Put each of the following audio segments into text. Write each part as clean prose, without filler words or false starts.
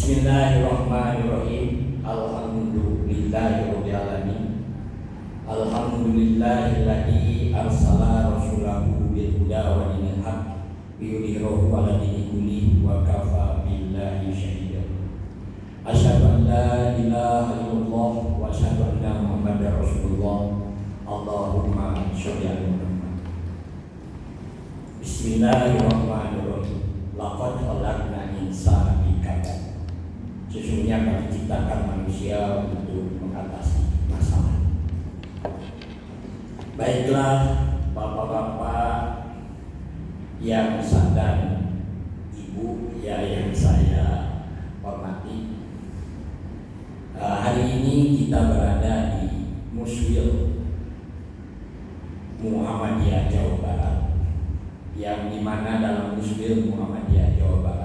Bismillahirrahmanirrahim. Alhamdulillahirabbil alamin. Alhamdulillahilladzi arsala rasulahu bil huda wa dinil haq liyudhhirahu 'ala dini kullihi wa kafa billahi shahida. Asyhadu an la ilaha illallah wa asyhadu anna Muhammadar Rasulullah. Allahumma sholli 'ala Muhammad. Bismillahirrahmanirrahim. Laqad khalaqnal insana fi kabad. Sesungguhnya kami ciptakan manusia untuk mengatasi masalah. Baiklah bapak-bapak yang sadar, ibu ya yang saya hormati, hari ini kita berada di Muswil Muhammadiyah Jawa Barat, yang dimana dalam Muswil Muhammadiyah Jawa Barat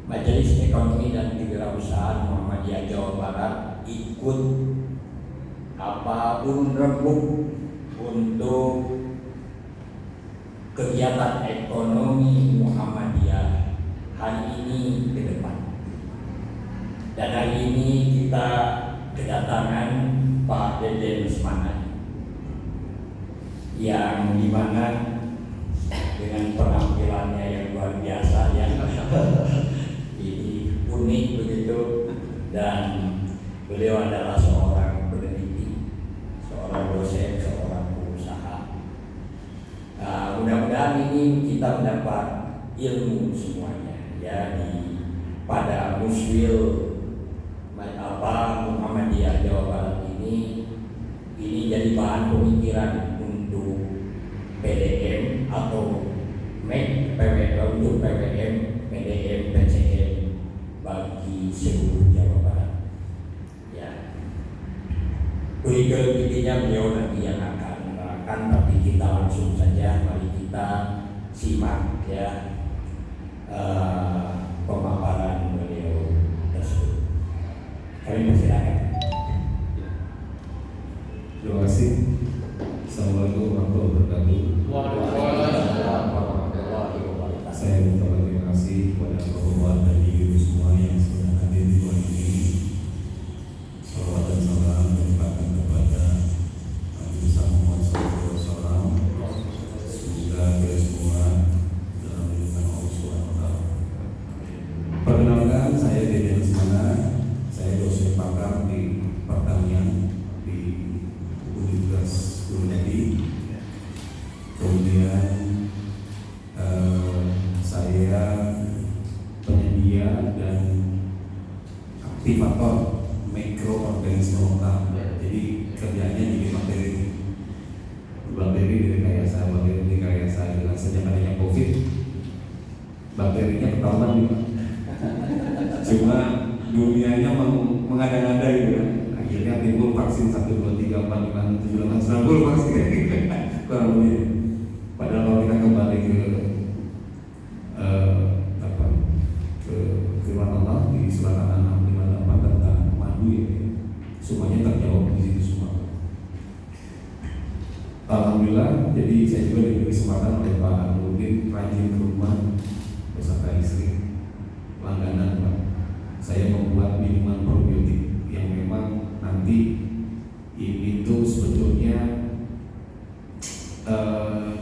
Majelis Ekonomi dan Kewirausahaan Muhammadiyah Jawa Barat ikut rembuk untuk kegiatan ekonomi Muhammadiyah hari ini ke depan. Dan hari ini kita kedatangan Pak Dede Lesmana, yang dimana dengan penampilannya yang luar biasa ya ini unik begitu, dan beliau adalah seorang peneliti, seorang dosen, seorang pengusaha. Mudah-mudahan ini kita mendapat ilmu semuanya ya pada Muswil Muhammadiyah Jawa Barat ini jadi bahan pemikiran untuk PDM atau untuk PWM, PDM, PCM bagi seluruh Jawa Barat. Ya, kurikulumnya beliau nanti yang akan menerangkan, tapi kita langsung saja, mari kita simak ya pemaparan beliau tersebut. Kami persilakan. Terima kasih. Assalamualaikum warahmatullahi wabarakatuh. Saya minta terima kasih kepada Bapak dan Ibu semua yang sudah hadir di ruang ini. Salawat dan salam terlimpahkan kepada Nabi Muhammad SAW. Semoga kita semua dalam lindungan Allah SWT. Perkenalkan, saya Dede Lesmana. Saya dosen pakar di pertanian di Universitas Gunung. Kemudian saya penyedia dan aktivator mikroorganisme lokal. Jadi kerjanya di bakteri direkayasa dengan sejak adanya COVID. Bakterinya ketahuan nih Pak. Cuma dunianya mengada-ngada gitu kan. Akhirnya timbul vaksin 1, 2, 3, 4, 5, 6, 7, 8, 90 vaksin kurang lebih. Padahal kalau kita kembali ke firman Allah di surat An-An'am 58 tentang madu ya, semuanya terjawab di situ semua. Alhamdulillah, jadi saya juga diberi kesempatan oleh Pak Nurdin rajin ke rumah beserta istri langganan Pak. Saya membuat minuman probiotik yang memang nanti itu sebetulnya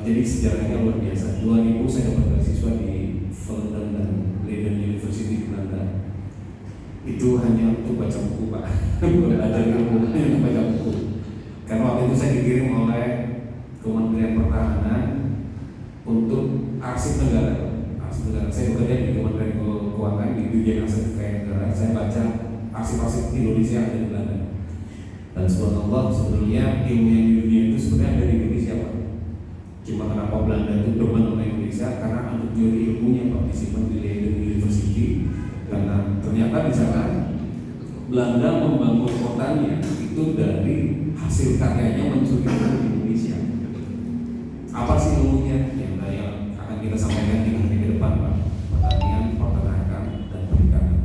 jadi sejarahnya luar biasa. 2000 saya dapat beasiswa di Volendam dan Leiden University di Belanda. Itu hanya untuk baca buku Pak, bukan belajar ilmu, hanya untuk baca buku. Karena waktu itu saya dikirim oleh Kementerian Pertahanan untuk arsip negara. Saya bekerja di Kementerian Keuangan di Dirjen Aset Kekayaan Negara. Saya baca arsip-arsip Indonesia yang ada di Belanda. Dan subhanallah, sebenarnya ilmu yang di dunia itu sebenarnya ada di Indonesia Pak. Cuma kenapa Belanda itu demen sama Indonesia? Karena untuk teori ilmunya Pak disimpan di Leiden University. Karena ternyata di sana Belanda membangun kotanya itu dari hasil karyanya mencuri ilmu di Indonesia. Apa sih ilmunya? Yang akan kita sampaikan di hari ke depan Pak. Pertanian, peternakan, dan perikanan.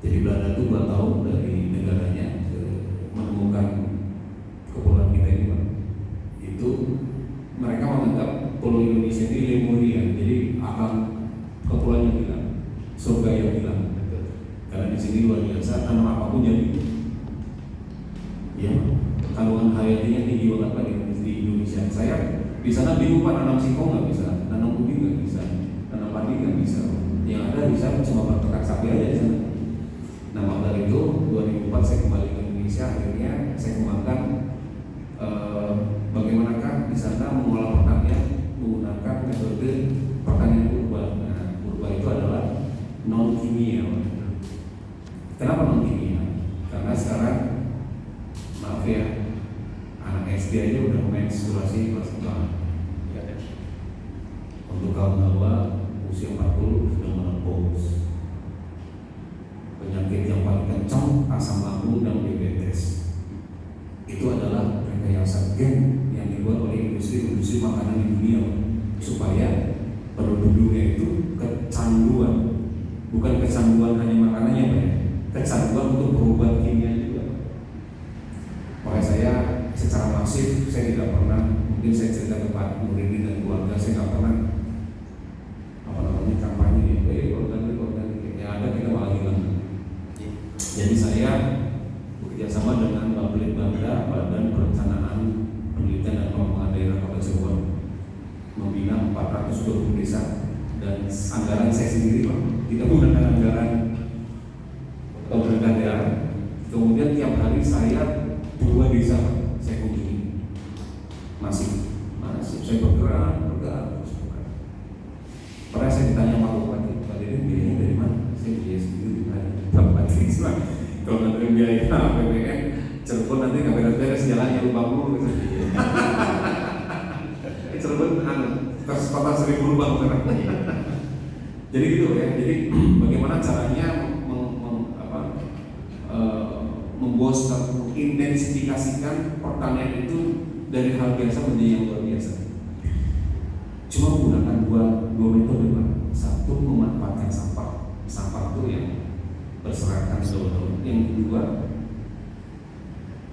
Jadi Belanda itu 2 tahun dari negaranya menemukan kepulauan kita ini Pak. Itu mereka menganggap pulau Indonesia ini Lemuria, jadi akan kepulauan yang bilang surga yang bingung Pak, nanam singkong nggak bisa, nanam ubi nggak bisa, nanam padi nggak bisa. Yang ada bisa cuma peternak sapi aja di sana. Nah maka dari itu 2004 saya kembali ke Indonesia. Akhirnya saya kembangkan bagaimanakah di sana mengolah pertanian menggunakan metode pertanian purba. Nah, purba itu adalah non kimia. Kenapa non kimia? Karena sekarang maaf ya, anak SD aja udah menstruasi kelas 4. Untuk kaum hawa usia 40 sudah menopause. Penyakit yang paling kencang asam lambung dan diabetes. Itu adalah rekayasa gen yang dibuat oleh industri makanan di dunia supaya penduduk dunia itu kecanduan, bukan kecanduan hanya makanannya Pak ya, kecanduan untuk berubah kimia juga. Makanya saya secara masif saya tidak pernah, mungkin saya cerita ke Pak Nuridin dan keluarga, saya nggak pernah kampanye organik yang ada kita malah hilang. Jadi saya bekerja sama dengan Baplit Bangda, Badan Perencanaan Penelitian dan Pengembangan Daerah Kota Cirebon, membina 420 desa dan anggaran saya sendiri Pak, tidak menggunakan anggaran pemerintah daerah. Kemudian tiap hari saya 2 desa Pak, saya kunjungi, masih saya bergerak. Pernah saya ditanya Pak Bupati, Pak Deden biayanya dari mana? Saya biaya sendiri Pak Bupati. Kalau nggak biaya APBN, Cirebon nanti nggak beres-beres jalannya lupa mulu. Cirebon kota 1000 lubang sekarang. Jadi gitu ya. Jadi bagaimana caranya mengintensifikasikan pertanian itu dari hal biasa menjadi yang luar biasa. Cuma menggunakan dua metode Pak. Satu, memanfaatkan sampah itu yang berserakan daun-daun. Yang kedua,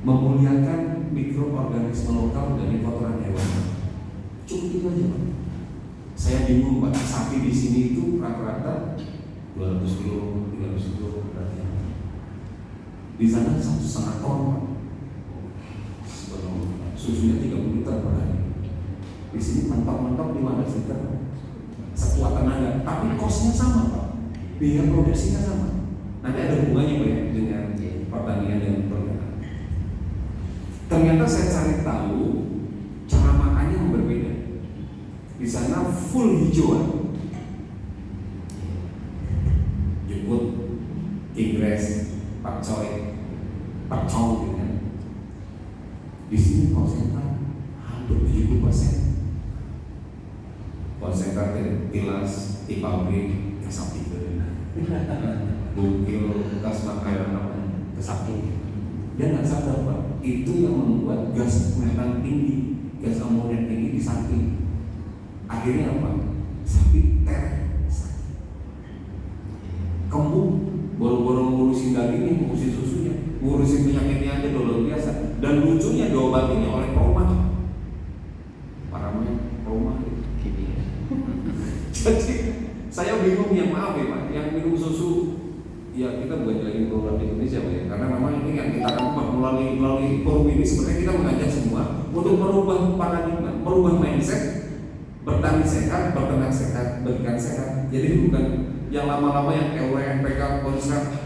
memuliakan mikroorganisme lokal dari kotoran hewan. Cukup itu aja Pak. Saya bingung Pak, sapi di sini itu rata-rata 200 kilo, 300 kilo beratnya. Di sana 1,5 ton Pak. Susunya 30 liter per hari. Di sini mentok-mentok 15 liter sekuat tenaga, tapi kosnya sama Pak, biaya produksinya sama. Nanti ada hubungannya Pak ya dengan pertanian dan perkebunan. Ternyata saya cari tahu cara makannya yang berbeda. Di sana full hijauan, jemput, tigres, pakcoy, gitu kan. Di sini konsentrat hampir 70%. Konsentrat tilas di pabrik kesapi bukil bekas makanan kesapi. Dia nggak sadar Pak, itu yang membuat gas metan tinggi, gas amonia tinggi di sapi. Akhirnya apa? Sapi kembung, boro-boro ngurusin dagingnya, ngurusin susunya, ngurusin penyakitnya aja luar biasa. Dan lucunya diobatinya oleh Roma. Paramnya Roma. Jadi saya bingung ya, maaf ya Pak, yang minum susu ya kita bukan lagi program di Indonesia Pak ya, karena memang ini yang kita lakukan melalui forum ini sebenarnya kita mengajak semua untuk merubah paradigma, merubah mindset, bertani sehat, berternak sehat, berikan sehat. Jadi bukan yang lama-lama yang NPK konsep.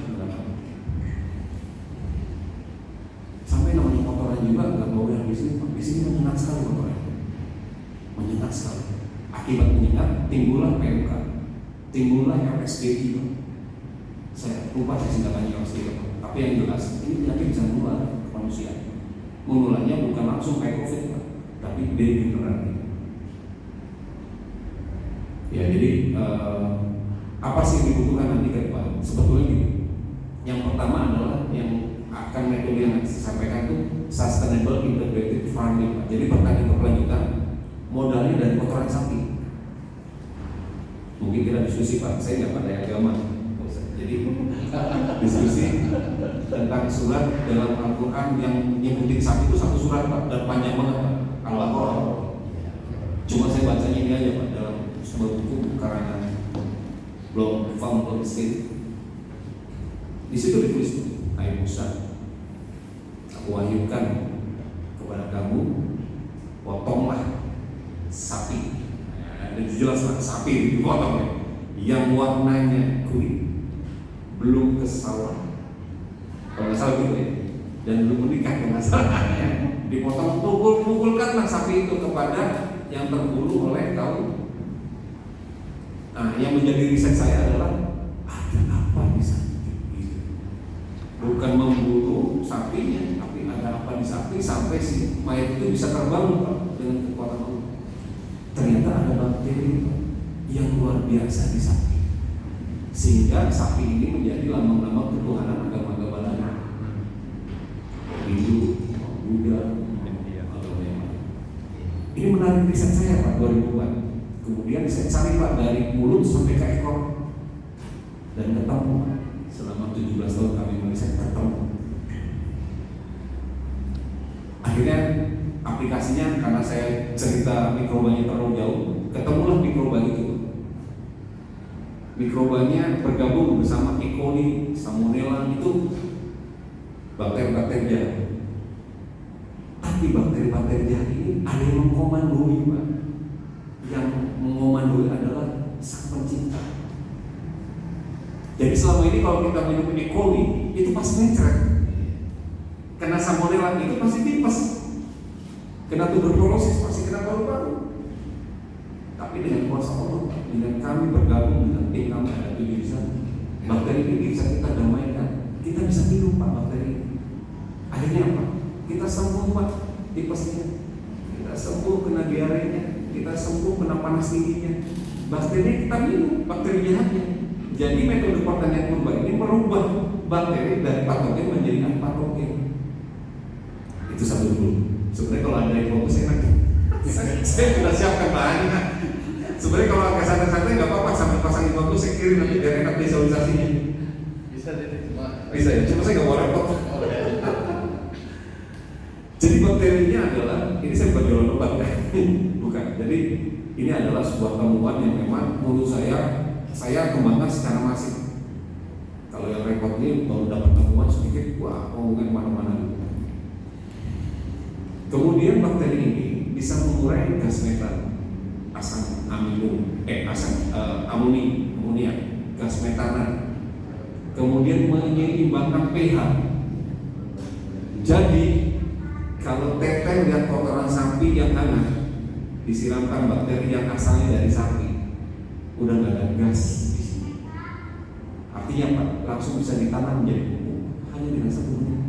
Sampai namanya kotoran juga nggak bawa yang di sini Pak. Di sini menyengat sekali kotoran, menyengat sekali. Akibat menyengat timbullah PMK, timbullah RSDI. Saya lupa saya singkatannya RSDI, tapi yang jelas ini penyakit bisa menular ke manusia. Menularnya bukan langsung kayak COVID Pak, tapi degeneratif. Ya jadi apa sih yang dibutuhkan nanti ke depan? Sebetulnya gini, yang pertama adalah yang akan metode yang saya sampaikan itu sustainable integrated farming Pak. Jadi pertanian berkelanjutan, modalnya dari kotoran sapi. Mungkin kita diskusi Pak, saya nggak pandai agama. Jadi diskusi tentang surat dalam Al-Quran yang nyebutin sapi itu satu surat Pak, dan panjang banget Pak, Al-Baqarah. Cuma saya bacanya ini aja Pak, dalam sebuah buku karangan Blog Farm State. Di situ ditulis, hai Musa, aku wahyukan kepada kamu, potonglah sapi. Dan jelas lah sapi dipotong ya, yang warnanya kuning, belum ke sawah, kalau nggak salah gitu ya, dan belum menikah kalau nggak salah. Dipotong, pukulkanlah sapi itu kepada yang terburu oleh kaum. Nah, yang menjadi riset saya adalah ada apa di sapi itu? Bukan memburu sapinya, tapi ada apa di sapi sampai si mayat itu bisa terbang dengan kekuatan Allah. Ternyata ada bakteri yang luar biasa di sapi, sehingga sapi ini menjadi lambang-lambang ketuhanan agama-agama lain, Hindu, Buddha, agama yang lain. Ini menarik riset saya Pak 2000-an. Kemudian saya cari Pak dari mulut sampai ke ekor, dan ketemu selama 17 tahun kami meriset, ketemu. Akhirnya aplikasinya, karena saya cerita mikrobanya terlalu jauh, ketemulah mikroba itu. Mikrobanya bergabung bersama E. coli, Salmonella, itu bakteri-bakteri jahat. Tapi bakteri-bakteri jahat ini ada yang mengkomandoi Pak. Yang mengomandoi adalah Sang Pencipta. Jadi selama ini kalau kita minum E. coli itu pasti mencret, kena Salmonella itu pasti tipes, kena tuberkulosis pasti kena paru-paru. Tapi dengan kuasa Allah, dengan kami bergabung dengan tim kami ada 7 di sana, bakteri ini bisa kita damaikan. Kita bisa minum Pak bakteri ini. Akhirnya apa? Kita sembuh Pak tipesnya, kita sembuh kena diarenya, kita sembuh kena panas tingginya. Bakteri kita minum, bakteri jahatnya. Jadi metode pertanian purba ini merubah bakteri dari patogen menjadi antipatogen. Itu satu dulu. Sebenarnya kalau ada yang fokus enak, saya sudah siapkan bahannya. Sebenarnya kalau agak santai-santai nggak apa-apa, sambil pasang di fokus saya kirim nanti biar enak visualisasinya. Bisa ya, cuma saya nggak mau repot. Jadi bakterinya adalah, ini saya bukan jualan obat ya, bukan. Jadi ini adalah sebuah temuan yang memang menurut saya kembangkan secara masif. Kalau yang repot ini baru dapat temuan sedikit, wah, ngomongin mana-mana. Kemudian bakteri ini bisa mengurai gas metan, asam amonia, gas metanan. Kemudian menyeimbangkan pH. Jadi kalau teteh lihat kotoran sapi yang hangat, disiramkan bakteri yang asalnya dari sapi, udah nggak ada gas di sini. Artinya Pak, langsung bisa ditanam menjadi pupuk hanya dengan 1 menit.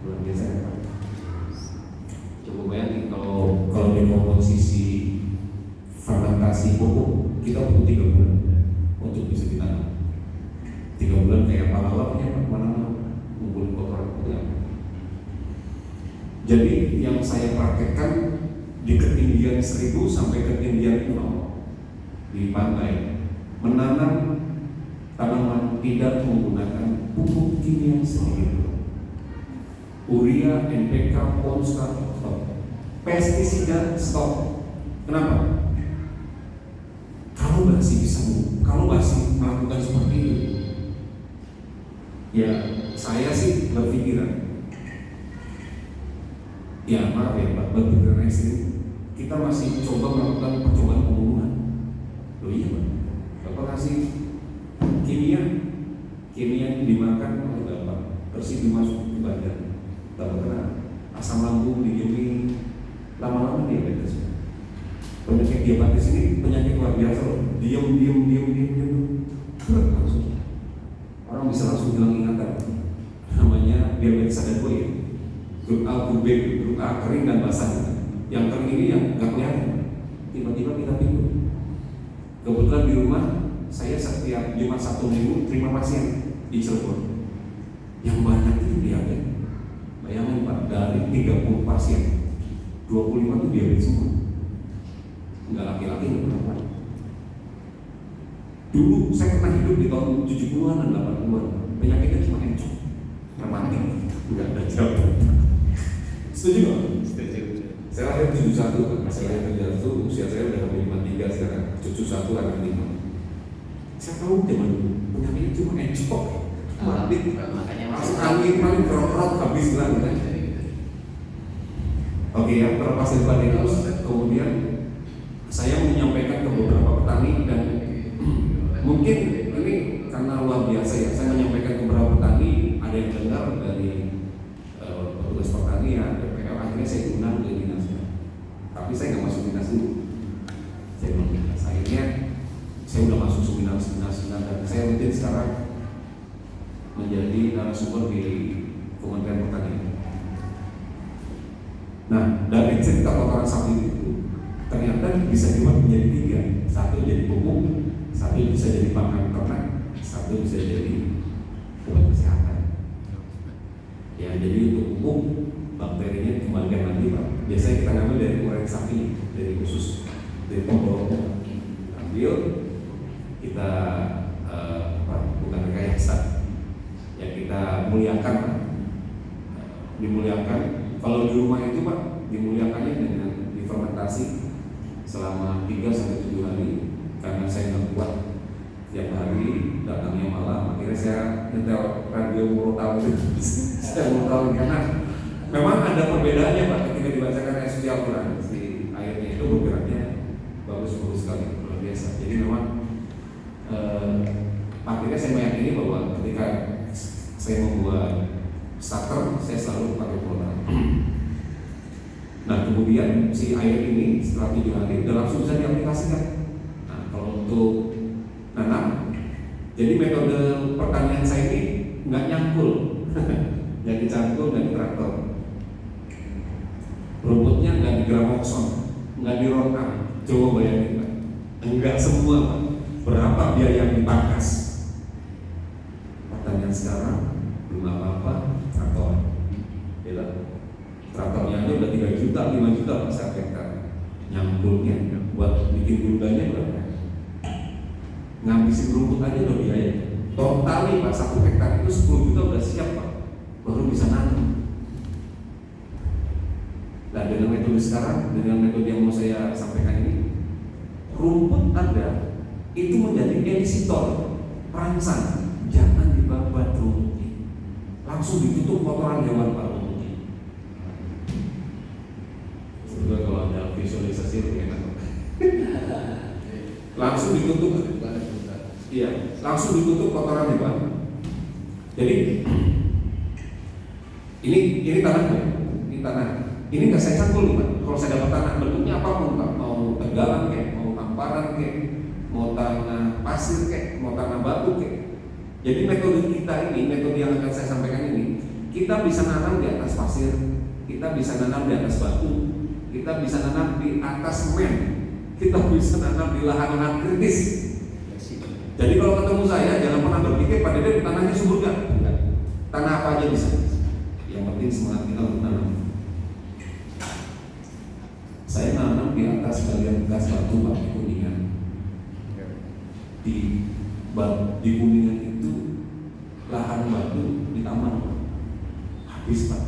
Luar biasa ya Pak. Coba bayangin kalau di komposisi fermentasi pupuk kita butuh 3 bulan untuk bisa ditanam. 3 bulan kayak pahlawannya Pak, mana ngumpulin kotoran ya. Jadi yang saya praktekkan di ketinggian 1000 sampai ketinggian 0 di pantai, menanam tanaman tidak menggunakan pupuk kimia sedikit. Urea, NPK, Ponska, stop. Pestisida, stop. Kenapa? Kalau masih melakukan seperti itu, ya saya sih berpikiran, ya maaf ya Pak, berpikiran ekstrim. Kita masih coba melakukan percobaan pembunuhan. Loh iya Pak, Bapak kasih kimia dimakan oleh Bapak, terus dimasuk ke badan, Bapak kena asam lambung, digini, lama-lama diabetes. Penyakit diabetes ini penyakit luar biasa loh. Diam langsung orang bisa langsung hilang ingatan. Namanya diabetes ada 2 ya, grup A, grup B. Grup A kering dan basah. Yang kering ini yang nggak kelihatan, tiba-tiba kita tidur. Kebetulan di rumah saya setiap Jumat Sabtu Minggu terima pasien di Cirebon yang banyak itu diabetes. Bayangin Pak, dari 30 pasien 25 itu diabetes semua. Enggak laki-laki, enggak perempuan. Dulu saya pernah hidup di tahun 70-an dan 80-an. Penyakitnya cuma encok, rematik, enggak ada jawab. Setuju nggak? Setuju. Saya lahir 71 kan, saya lahir 71, usia saya udah 53 sekarang. Cucu 1 anak 5. Saya tahu zaman dulu penyakitnya cuma encok, rematik, masuk angin paling kerok-kerok habis lah. Oke ya, terlepas dari itu, kemudian saya menyampaikan ke beberapa petani dan mungkin ini karena luar biasa ya, saya menyampaikan ke beberapa petani, ada yang dengar dari petugas pertanian, DPR, akhirnya saya diundang ke dinasnya. Tapi saya nggak masuk dinas dulu. Saya belum dinas. Akhirnya saya udah masuk seminar dan saya rutin sekarang menjadi narasumber di Kementerian Pertanian. Nah, dari cerita kotoran sapi itu ternyata bisa dibuat menjadi 3. Satu jadi pupuk, satu bisa jadi pakan ternak, satu bisa jadi obat kesehatan. Ya, jadi untuk pupuk bakterinya kembalikan lagi Pak. Biasanya kita ngambil dari urin sapi, dari usus, dari pembuluh, ambil kita bukan rekayasa, ya kita muliakan, dimuliakan. Kalau di rumah itu Pak, dimuliakannya dengan difermentasi selama 3-7 hari, karena saya nggak kuat tiap hari datangnya malam. Akhirnya saya nyetel radio Murotal itu. Saya Murotal karena memang ada perbedaannya Pak ketika dibacakan ayat suci Al-Quran. Si ayatnya itu bergeraknya bagus sekali, luar biasa. Jadi memang akhirnya saya meyakini bahwa ketika saya membuat starter, saya selalu pakai Murotal. Nah kemudian si ayat ini setelah 7 hari udah langsung bisa diaplikasikan. Nah kalau untuk nanam, jadi metode pertanian saya ini nggak nyangkul, nggak dicangkul, nggak ditraktor, rumputnya nggak digramokson, nggak dirontang. Coba bayangin Pak, enggak semua Pak. Berapa biaya yang dipangkas? Pertanian sekarang belum apa-apa, traktor, traktornya aja udah 3 juta, 5 juta Pak setiap hektar. Nyangkulnya buat bikin gundanya berapa? Ngabisin rumput aja udah biaya. Total nih Pak 1 hektar itu 10 juta udah siap Pak, baru bisa nanam. Nah dengan metode sekarang, dengan metode yang mau saya sampaikan ini, rumput ada itu menjadi edisitor, perangsang. Jangan dibabat rumputnya, langsung ditutup kotoran hewan Pak rumputnya. Sebetulnya kalau ada visualisasi lebih enak. Langsung ditutup. Iya, langsung ditutup kotoran hewan. Jadi ini tanahnya, ini tanah. Ini nggak saya cangkul nih Pak. Kalau saya dapat tanah bentuknya apapun Pak, mau tegalan kayak, mau hamparan kayak, mau tanah pasir kayak, mau tanah batu kayak. Jadi metode kita ini, metode yang akan saya sampaikan ini, kita bisa nanam di atas pasir, kita bisa nanam di atas batu, kita bisa nanam di atas semen, kita bisa nanam di lahan-lahan kritis. Jadi kalau ketemu saya, jangan pernah berpikir pada dia tanahnya subur kan? Tanah apa aja bisa. Yang penting semangat kita untuk nanam. Saya nanam di atas bagian bekas batu Pak di Kuningan. Di Kuningan itu lahan batu di taman Pak. Habis Pak,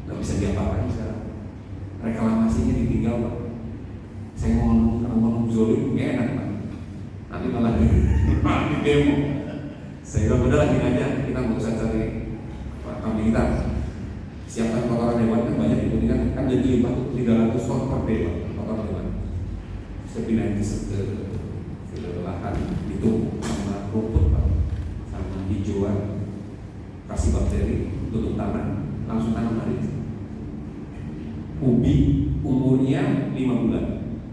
nggak bisa diapa-apain sekarang. Reklamasinya ditinggal Pak. Saya mau ngomong zolim nggak enak Pak. Nanti malah di demo. Saya bilang udah lagi aja, kita nggak usah cari kambing kita. Siapkan kotoran hewan kan banyak di Kuningan, kan jadi 300 ton per day Pak, kotoran hewan. Saya pindahin ke lahan itu sama rumput Pak, sama hijauan, kasih bakteri, tutup tanah, langsung tanam hari itu. Ubi umurnya 5 bulan.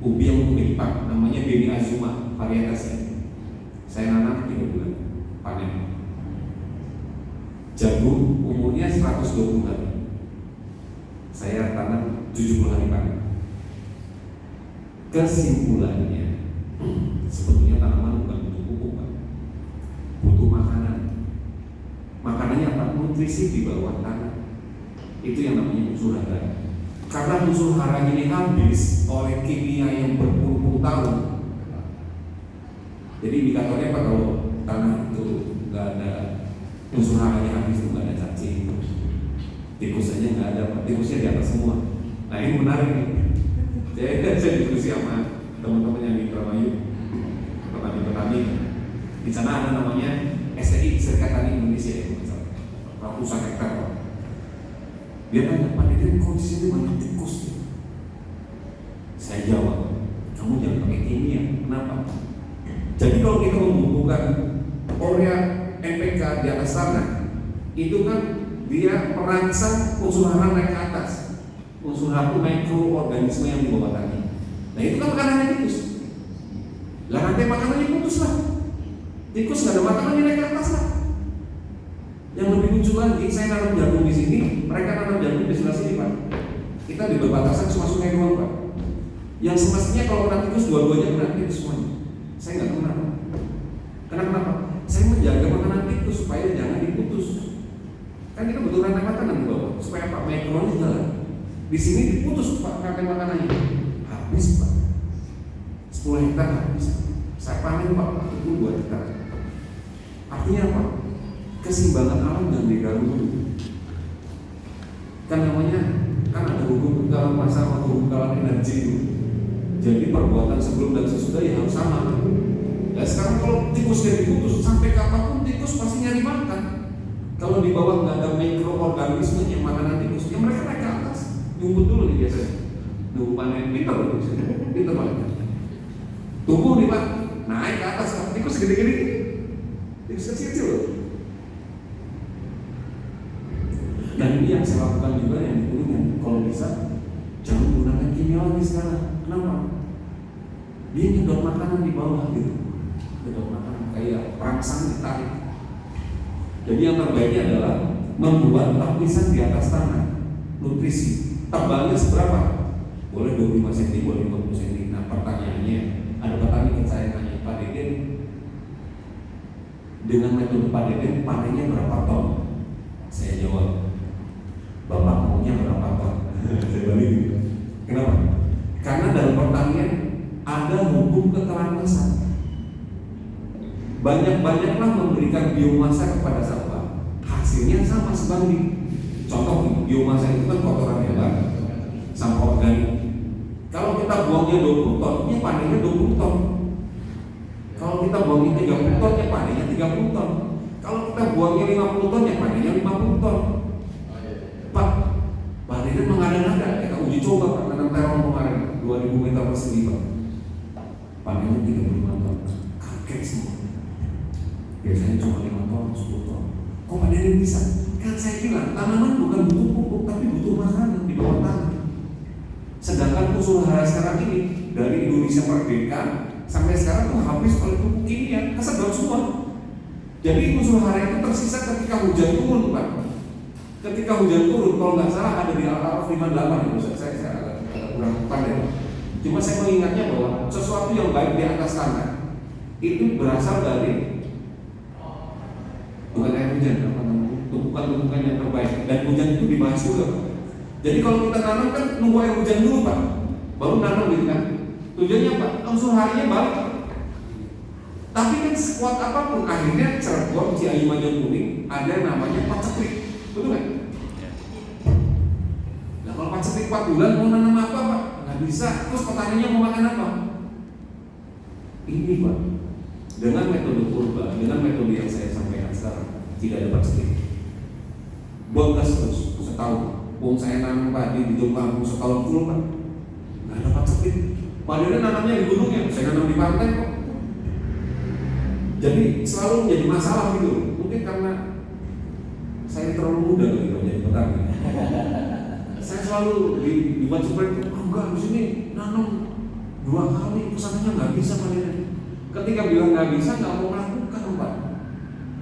Ubi yang untuk dipak, namanya Beni Azuma, varietasnya. Saya nanam 3 bulan, panen. Jagung umurnya 120 hari. Saya tanam 70 hari panen. Kesimpulannya, sebetulnya tanaman bukan butuh pupuk Pak, butuh makanan. Makanannya apa? Nutrisi di bawah tanah. Itu yang namanya unsur hara. Karena unsur hara ini habis oleh kimia yang berpuluh-puluh tahun. Jadi indikatornya apa kalau tanah itu nggak ada unsur haranya habis, itu nggak ada cacing, tikus aja nggak ada, tikusnya di atas semua. Nah ini menarik nih. Saya diskusi sama teman-teman yang di Indramayu, petani-petani. Di sana ada namanya STI, Serikat Tani Indonesia, ratusan hektar. Dia tanya, Pak Deden kok di sini banyak tikus? Saya jawab, kamu jangan pakai kimia. Kenapa? Jadi kalau kita membukukan urea NPK di atas tanah, itu kan dia merangsang unsur hara naik ke atas. Unsur hara itu mikroorganisme yang di bawah tanah. Nah itu kan makanannya tikus. Lah nanti makanannya putus lah. Tikus nggak ada makanannya naik ke atas lah. Yang lebih lucu lagi, saya nanam jagung di sini, mereka nanam jagung di sebelah sini Pak. Kita di berbatasan cuma sungai doang Pak. Yang semestinya kalau kena tikus dua-duanya kena tikus semuanya. Saya nggak kena. Kenapa? Saya menjaga makanan tikus supaya jangan diputus. Kan kita butuh rantai makanan di bawah supaya Pak mikronya jalan. Di sini diputus Pak rantai makanannya, habis Pak. 10 hektar habis. Saya panen Pak, itu 2 hektar. Artinya apa? Keseimbangan alam dan diganggu. Kan namanya kan ada hukum kekalan masa atau hukum kekalan energi itu. Jadi perbuatan sebelum dan sesudah ya harus sama. Nah sekarang kalau tikusnya diputus, sampai kapanpun tikus pasti nyari makan. Kalau di bawah nggak ada mikroorganisme yang makanan tikus, ya mereka naik ke atas. Nyumput dulu nih biasanya. Nunggu panen, pintar loh biasanya. Pintar banget. Tumbuh nih Pak, naik ke atas. Tikus gede-gede, tikus kecil-kecil loh. Dan ini yang saya lakukan juga yang di Kuningan. Kalau bisa, jangan gunakan kimia lagi sekarang. Kenapa? Dia nyedot makanan di bawah gitu. Nyedot makanan kayak perangsang ditarik. Jadi yang terbaiknya adalah membuat lapisan di atas tanah nutrisi. Tebalnya seberapa? Boleh 25 cm, boleh 50 cm. Nah pertanyaannya, ada petani yang saya tanya, Pak Deden, dengan metode Pak Deden panennya berapa ton? Saya jawab, Bapak maunya berapa ton? Saya balik gitu. Kenapa? Karena dalam pertanian ada hukum kekelangkasan. Banyak-banyaklah memberikan biomasa kepada sawah, hasilnya sama sebanding. Contoh biomasa itu kan kotoran hewan, sampah organik. Kalau kita buangnya 20 ton, ya panennya 20 ton. Kalau kita buangnya 30 ton, ya panennya 30 ton. Kalau kita buangnya 50 ton, ya panennya 50 ton. Pak Deden mengada-ngada, kita uji coba Pak, nanam terong kemarin 2000 meter persegi Pak. Panennya 35 ton, kaget semua. Biasanya cuma 5 ton, 10 ton. Kok Pak Deden bisa? Kan saya bilang, tanaman bukan butuh pupuk, tapi butuh makanan di bawah tanah. Sedangkan unsur hara sekarang ini dari Indonesia merdeka sampai sekarang tuh habis oleh pupuk kimia, kesedot semua. Jadi unsur hara itu tersisa ketika hujan turun Pak. Ketika hujan turun, kalau nggak salah ada di Al-Araf 58 itu saya agak kurang pandai. Cuma saya mengingatnya bahwa sesuatu yang baik di atas tanah itu berasal dari bukan air hujan, tumpukan-tumpukan yang terbaik, dan hujan itu dibahas juga. Jadi kalau kita tanam kan nunggu air hujan dulu Pak, baru nanam gitu kan. Tujuannya apa? Unsur harinya balik. Tapi kan sekuat apapun akhirnya Cirebon, Ciayu, Majapahit ada namanya paceklik, betul kan? Nah kalau paceklik 4 bulan mau nanam apa Pak? Nggak bisa. Terus petaninya mau makan apa? Ini Pak, dengan metode purba, dengan metode yang saya sampaikan sekarang, tidak ada paceklik. Bongkas terus setahun. Saya nanam padi di Jombang setahun full Pak, nggak ada paceklik. Padahal nanamnya di gunung ya, saya nanam di pantai kok. Jadi selalu menjadi masalah gitu. Mungkin karena saya terlalu muda gitu jadi petani. Saya selalu dibuat seperti itu. Enggak, di sini nanam 2 kali, kesananya nggak bisa Padahal. Ketika bilang nggak bisa, nggak mau melakukan Pak.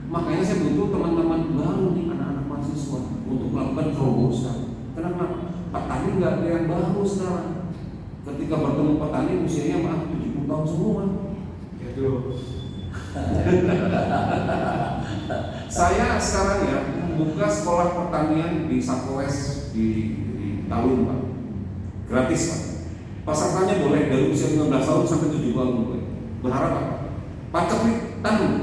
Makanya saya butuh teman-teman baru nih, anak-anak mahasiswa untuk melakukan terobosan. Kenapa? Petani nggak ada yang baru sekarang. Ketika bertemu petani usianya 70 tahun semua. Itu. Saya sekarang ya membuka sekolah pertanian di Sapowes di Talun Pak. Gratis Pak. Pesertanya boleh dari usia 15 tahun sampai 70 tahun boleh. Berharap Pak. Paceklik tanam.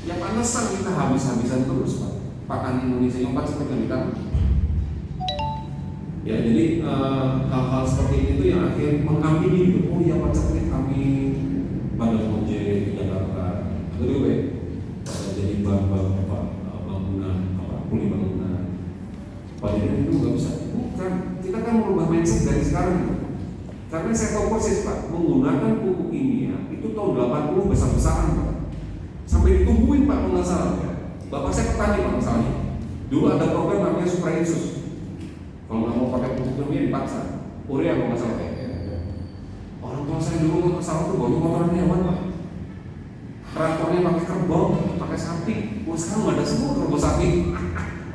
Ya panesan kita habis-habisan terus Pak. Pakan Indonesia yang paceklik yang ditanam. Ya jadi hal-hal seperti itu yang akhirnya mengamini gitu. Oh ya paceklik kami Badan Ojek di Jakarta. Betul ya? Jadi bangunan kuli bangunan. Padahal itu nggak bisa. Bukan. Kita kan merubah mindset dari sekarang. Karena saya tahu persis Pak, menggunakan pupuk kimia itu tahun 80 besar-besaran Pak. Sampai ditungguin Pak kalau nggak salah. Bapak saya petani Pak masalahnya. Dulu ada program namanya Suprainsus. Kalau nggak mau pakai pupuk kimia dipaksa. Urea kalau nggak salah. Orang tua saya dulu nggak salah tuh bawa kotoran hewan Pak. Traktornya pakai kerbau, pakai sapi. Wah sekarang nggak ada semua kerbau sapi,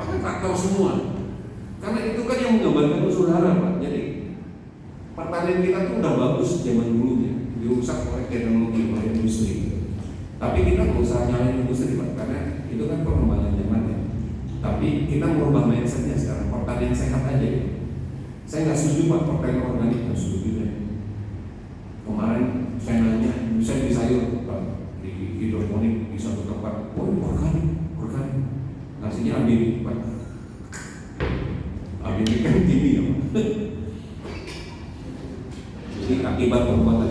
pakai traktor semua. Karena itu kan yang menggambarkan unsur hara Pak. Jadi pertanian kita tuh udah bagus zaman dulunya, dirusak oleh teknologi, oleh industri. Tapi kita nggak usah nyalain industri Pak, karena itu kan perkembangan zamannya. Tapi kita merubah mindsetnya sekarang, pertanian sehat aja. Saya nggak setuju Pak pertanian organik, nggak setuju ya. Kemarin saya nanya, saya beli sayur Pak di hidroponik di suatu tempat, oh organik, nasinya ambil Pak, ambil kan gini ya Pak. Jadi akibat perbuatan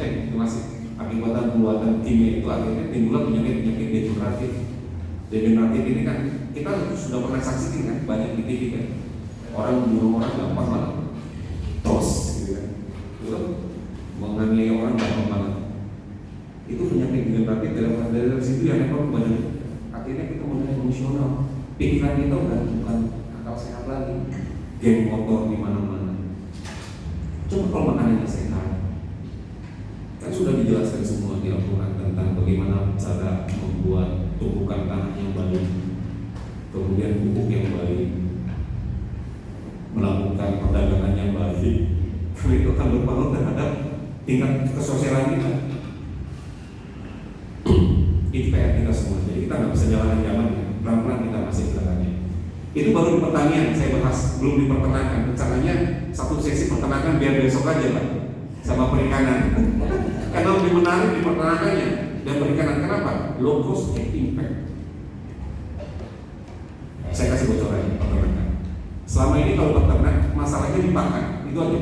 akibat perbuatan kimia itu akhirnya timbullah penyakit degeneratif. Degeneratif ini kan kita sudah pernah saksikan kan, banyak di TV kan, orang bunuh orang gampang banget, tos gitu kan, itu menganiaya orang gampang banget. Itu penyakit degeneratif dari situ yang memang badan. Akhirnya kita mulai emosional, pikiran kita udah bukan akal sehat lagi, geng motor di mana-mana. Coba kalau makanannya sehat. Kan sudah dijelaskan semua di Al-Quran tentang bagaimana cara membuat tumbukan tanah yang baik, kemudian pupuk yang baik, melakukan perdagangan yang baik. Karena itu akan berpengaruh terhadap tingkat kesosialan kita. Itu PR kita semua. Jadi kita nggak bisa jalan zaman, pelan-pelan kita masih belakangnya. Itu baru di pertanian saya bahas, belum di peternakan. Rencananya satu sesi peternakan biar besok aja Pak, sama perikanan. Karena lebih menarik di peternakannya dan perikanan. Kenapa? Low cost and impact. Saya kasih bocoran peternakan. Selama ini kalau peternak masalahnya di pakan, itu aja.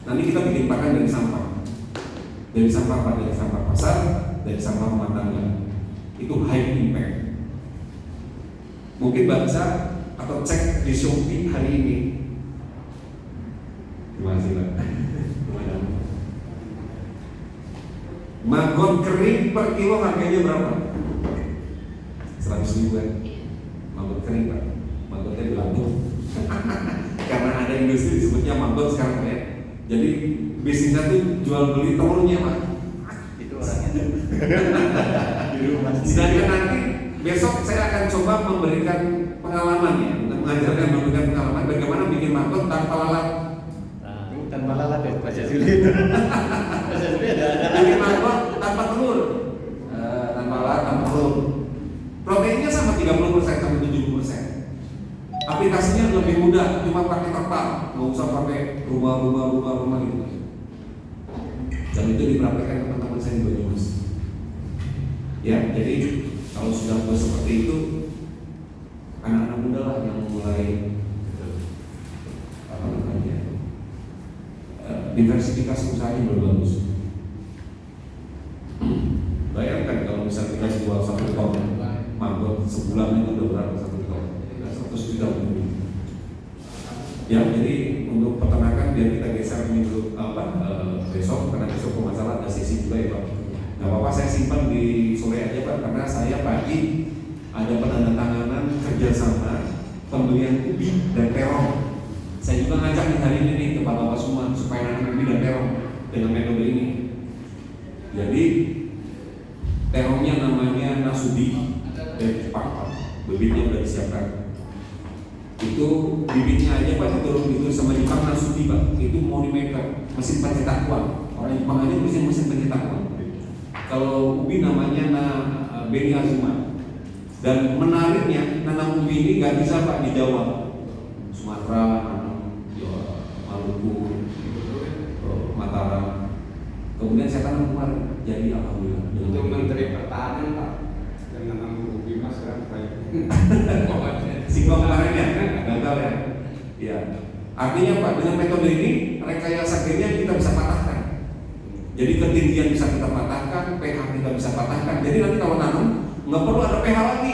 Nanti kita bikin pakan dari sampah. Dari sampah apa? Dari sampah pasar, dari sampah rumah tangga. Itu high impact. Mungkin baca atau cek di Shopee hari ini. Terima kasih Pak. Maggot kering per kilo harganya berapa? 100 ribuan. Maggot kering Pak. Maggotnya belatung. Karena ada industri disebutnya maggot sekarang ya. Jadi bisnisnya tuh jual beli telurnya Pak. Itu orangnya. Di rumah. Sedangkan nanti besok saya akan coba memberikan pengalaman ya, mengajarkan memberikan pengalaman bagaimana bikin maggot tanpa lalat. Tanpa lalat ya, Pak Jazuli. Pak Jazuli ada Bikin maggot tanpa telur, tanpa lalat, tanpa telur. Proteinnya sama 30% sampai 70%. Aplikasinya lebih mudah, cuma pakai terpal, nggak usah pakai rumah gitu. Dan itu dipraktekkan teman-teman saya di Banyumas. Ya, jadi kalau sudah seperti itu, anak-anak muda lah yang mulai diversifikasi usahanya bagus. Bayangkan kalau misalnya kita jual 1 ton maggot sebulan itu udah berapa 1 ton? 100 juta lebih. Ya, jadi untuk peternakan biar kita geser minggu besok, karena besok masalah ada sesi juga ya Pak. Gak apa-apa saya simpan di sore aja Pak, karena saya pagi ada penandatanganan kerjasama pembelian ubi dan terong. Saya juga ngajak nih hari ini nih ke bapak-bapak semua supaya nanam ubi dan terong dengan metode ini. Jadi terongnya namanya Nasudi dari Jepang, bibitnya udah disiapkan. Itu bibitnya aja Pak itu sama Jepang Nasudi Pak, itu moneymaker, mesin pencetak uang. Orang Jepang aja mesin pencetak uang. Kalau ubi namanya Beni Azuma. Dan menariknya nanam ubi ini nggak bisa Pak di Jawa, Sumatera, Maluku, Mataram. Kemudian saya tanam kemarin, jadi alhamdulillah. Untuk Menteri Pertahanan Pak, yang nanam ubi Mas kan baik. Singkong kemarin ya, gagal ya. Iya. Artinya Pak, dengan metode ini rekayasa gennya kita bisa patahkan. Jadi ketinggian bisa kita patahkan, pH kita bisa patahkan. Jadi nanti kalau nanam nggak perlu ada pH lagi.